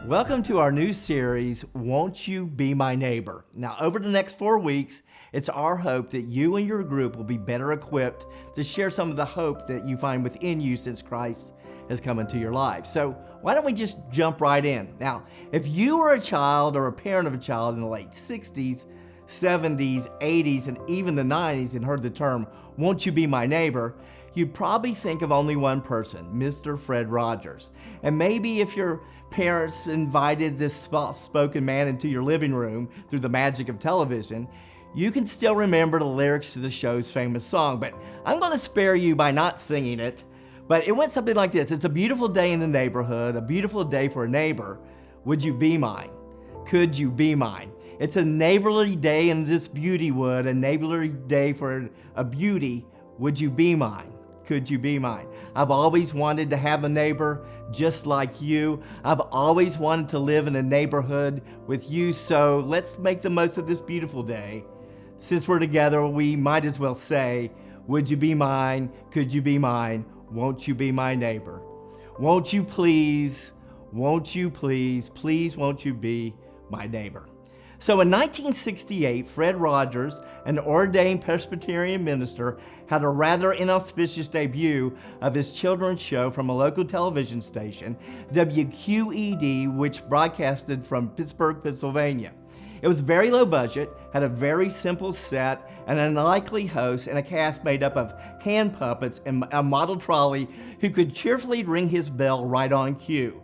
Welcome to our new series, Won't You Be My Neighbor? Now, over the next 4 weeks, it's our hope that you and your group will be better equipped to share some of the hope that you find within you since Christ has come into your life. So why don't we just jump right in? Now, if you were a child or a parent of a child in the late 60s, 70s, 80s, and even the 90s and heard the term, won't you be my neighbor, you'd probably think of only one person, Mr. Fred Rogers. And maybe if your parents invited this soft-spoken man into your living room through the magic of television, you can still remember the lyrics to the show's famous song. But I'm going to spare you by not singing it. But it went something like this. It's a beautiful day in the neighborhood, a beautiful day for a neighbor. Would you be mine? Could you be mine? It's a neighborly day in this beauty wood, a neighborly day for a beauty. Would you be mine? Could you be mine? I've always wanted to have a neighbor just like you. I've always wanted to live in a neighborhood with you, so let's make the most of this beautiful day. Since we're together, we might as well say, would you be mine? Could you be mine? Won't you be my neighbor? Won't you please, won't you please, won't you be my neighbor? So in 1968, Fred Rogers, an ordained Presbyterian minister, had a rather inauspicious debut of his children's show from a local television station, WQED, which broadcasted from Pittsburgh, Pennsylvania. It was very low budget, had a very simple set, an unlikely host, and a cast made up of hand puppets and a model trolley who could cheerfully ring his bell right on cue.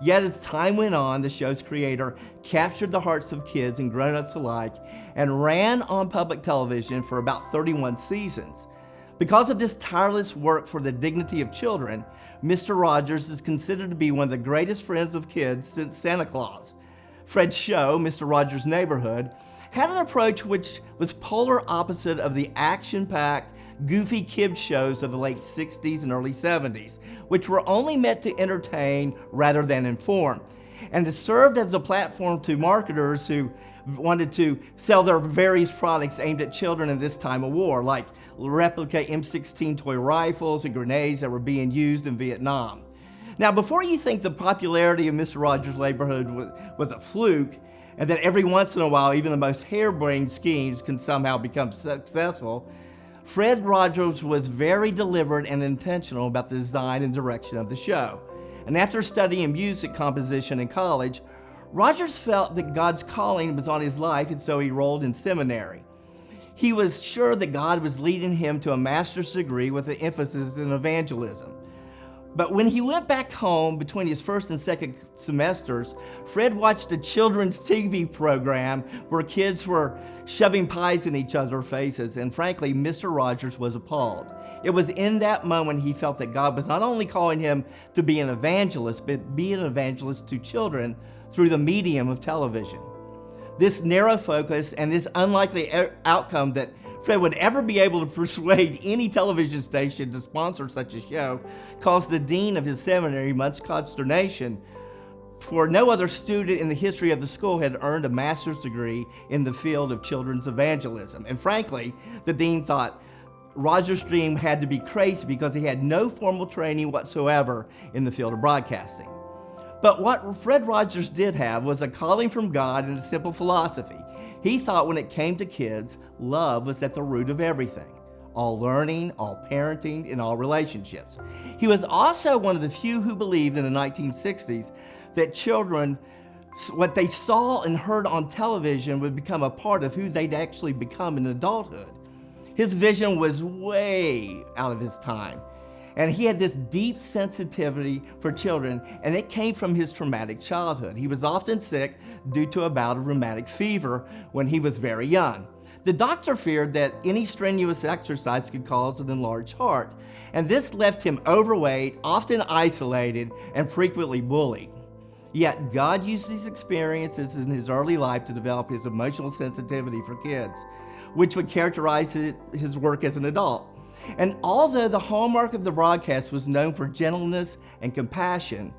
Yet as time went on, the show's creator captured the hearts of kids and grown-ups alike and ran on public television for about 31 seasons. Because of this tireless work for the dignity of children, Mr. Rogers is considered to be one of the greatest friends of kids since Santa Claus. Fred's show, Mr. Rogers' Neighborhood, had an approach which was polar opposite of the action-packed, goofy kids shows of the late 60s and early 70s, which were only meant to entertain rather than inform. And it served as a platform to marketers who wanted to sell their various products aimed at children in this time of war, like replica M16 toy rifles and grenades that were being used in Vietnam. Now, before you think the popularity of Mr. Rogers' Neighborhood was a fluke, and that every once in a while even the most harebrained schemes can somehow become successful, Fred Rogers was very deliberate and intentional about the design and direction of the show. And after studying music composition in college, Rogers felt that God's calling was on his life, and so he enrolled in seminary. He was sure that God was leading him to a master's degree with an emphasis in evangelism. But when he went back home between his first and second semesters, Fred watched a children's TV program where kids were shoving pies in each other's faces, and frankly, Mr. Rogers was appalled. It was in that moment he felt that God was not only calling him to be an evangelist, but be an evangelist to children through the medium of television. This narrow focus and this unlikely outcome that Fred would ever be able to persuade any television station to sponsor such a show caused the dean of his seminary much consternation, for no other student in the history of the school had earned a master's degree in the field of children's evangelism. And frankly, the dean thought Rogers' dream had to be crazy because he had no formal training whatsoever in the field of broadcasting. But what Fred Rogers did have was a calling from God and a simple philosophy. He thought when it came to kids, love was at the root of everything. All learning, all parenting, and all relationships. He was also one of the few who believed in the 1960s that children, what they saw and heard on television would become a part of who they'd actually become in adulthood. His vision was way out of his time. And he had this deep sensitivity for children, and it came from his traumatic childhood. He was often sick due to a bout of rheumatic fever when he was very young. The doctor feared that any strenuous exercise could cause an enlarged heart, and this left him overweight, often isolated, and frequently bullied. Yet God used these experiences in his early life to develop his emotional sensitivity for kids, which would characterize his work as an adult. And although the hallmark of the broadcast was known for gentleness and compassion,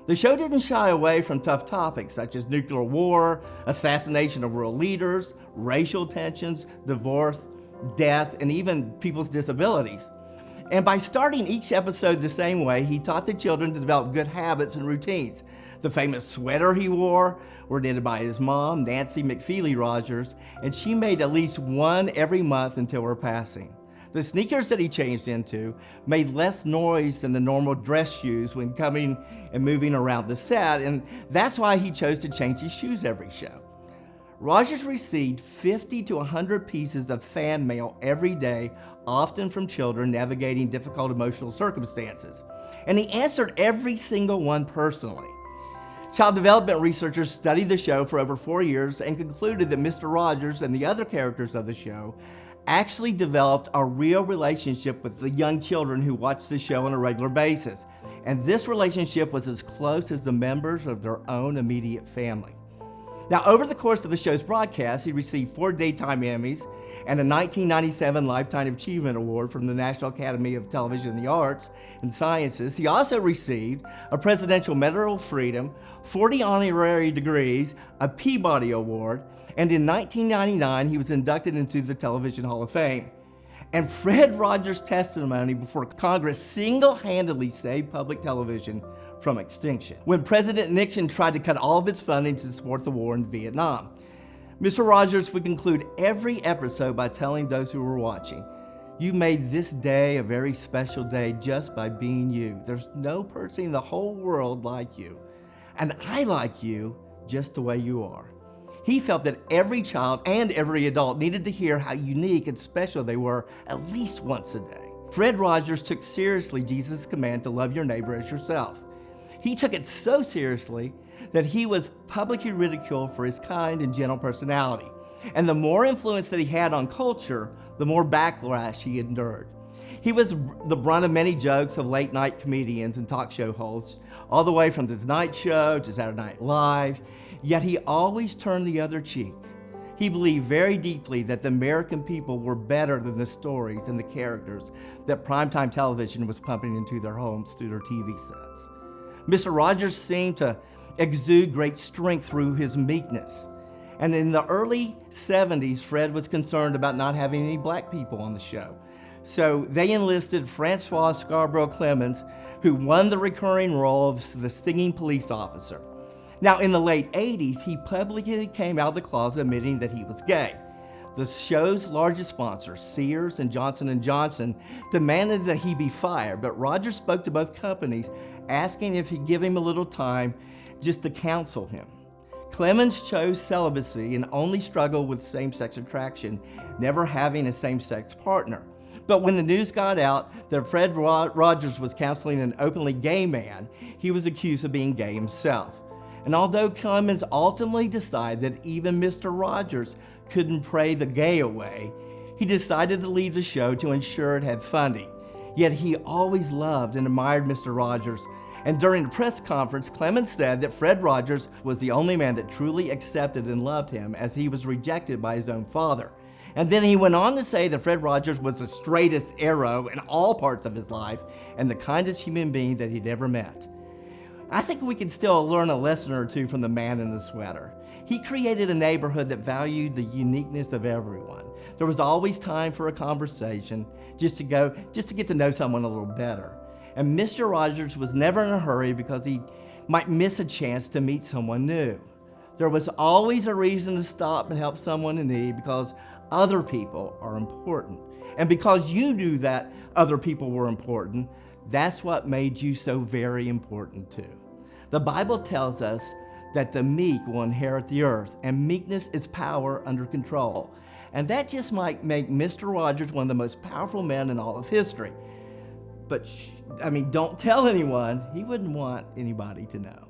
the show didn't shy away from tough topics such as nuclear war, assassination of world leaders, racial tensions, divorce, death, and even people's disabilities. And by starting each episode the same way, he taught the children to develop good habits and routines. The famous sweater he wore were knitted by his mom, Nancy McFeely Rogers, and she made at least one every month until her passing. The sneakers that he changed into made less noise than the normal dress shoes when coming and moving around the set, and that's why he chose to change his shoes every show. Rogers received 50 to 100 pieces of fan mail every day, often from children navigating difficult emotional circumstances, and he answered every single one personally. Child development researchers studied the show for over 4 years and concluded that Mr. Rogers and the other characters of the show actually developed a real relationship with the young children who watched the show on a regular basis, and this relationship was as close as the members of their own immediate family. Now, over the course of the show's broadcast, he received 4 Daytime Emmys and a 1997 Lifetime Achievement Award from the National Academy of Television and the Arts and Sciences. He also received a Presidential Medal of Freedom, 40 honorary degrees, a Peabody Award, and in 1999, he was inducted into the Television Hall of Fame. And Fred Rogers' testimony before Congress single-handedly saved public television from extinction when President Nixon tried to cut all of its funding to support the war in Vietnam. Mr. Rogers would conclude every episode by telling those who were watching, "You made this day a very special day just by being you. There's no person in the whole world like you. And I like you just the way you are." He felt that every child and every adult needed to hear how unique and special they were at least once a day. Fred Rogers took seriously Jesus' command to love your neighbor as yourself. He took it so seriously that he was publicly ridiculed for his kind and gentle personality. And the more influence that he had on culture, the more backlash he endured. He was the brunt of many jokes of late night comedians and talk show hosts, all the way from The Tonight Show to Saturday Night Live, yet he always turned the other cheek. He believed very deeply that the American people were better than the stories and the characters that primetime television was pumping into their homes through their TV sets. Mr. Rogers seemed to exude great strength through his meekness. And in the early 70s, Fred was concerned about not having any black people on the show. So they enlisted Francois Scarborough Clemens, who won the recurring role of the singing police officer. Now, in the late 80s, he publicly came out of the closet admitting that he was gay. The show's largest sponsors, Sears and Johnson & Johnson, demanded that he be fired, but Rogers spoke to both companies, asking if he'd give him a little time just to counsel him. Clemens chose celibacy and only struggled with same-sex attraction, never having a same-sex partner. But when the news got out that Fred Rogers was counseling an openly gay man, he was accused of being gay himself. And although Clemens ultimately decided that even Mr. Rogers couldn't pray the gay away, he decided to leave the show to ensure it had funding. Yet he always loved and admired Mr. Rogers. And during a press conference, Clemens said that Fred Rogers was the only man that truly accepted and loved him, as he was rejected by his own father. And then he went on to say that Fred Rogers was the straightest arrow in all parts of his life and the kindest human being that he'd ever met. I think we can still learn a lesson or two from the man in the sweater. He created a neighborhood that valued the uniqueness of everyone. There was always time for a conversation, just to get to know someone a little better. And Mr. Rogers was never in a hurry because he might miss a chance to meet someone new. There was always a reason to stop and help someone in need because other people are important. And because you knew that other people were important, that's what made you so very important too. The Bible tells us that the meek will inherit the earth, and meekness is power under control. And that just might make Mr. Rogers one of the most powerful men in all of history. But, don't tell anyone. He wouldn't want anybody to know.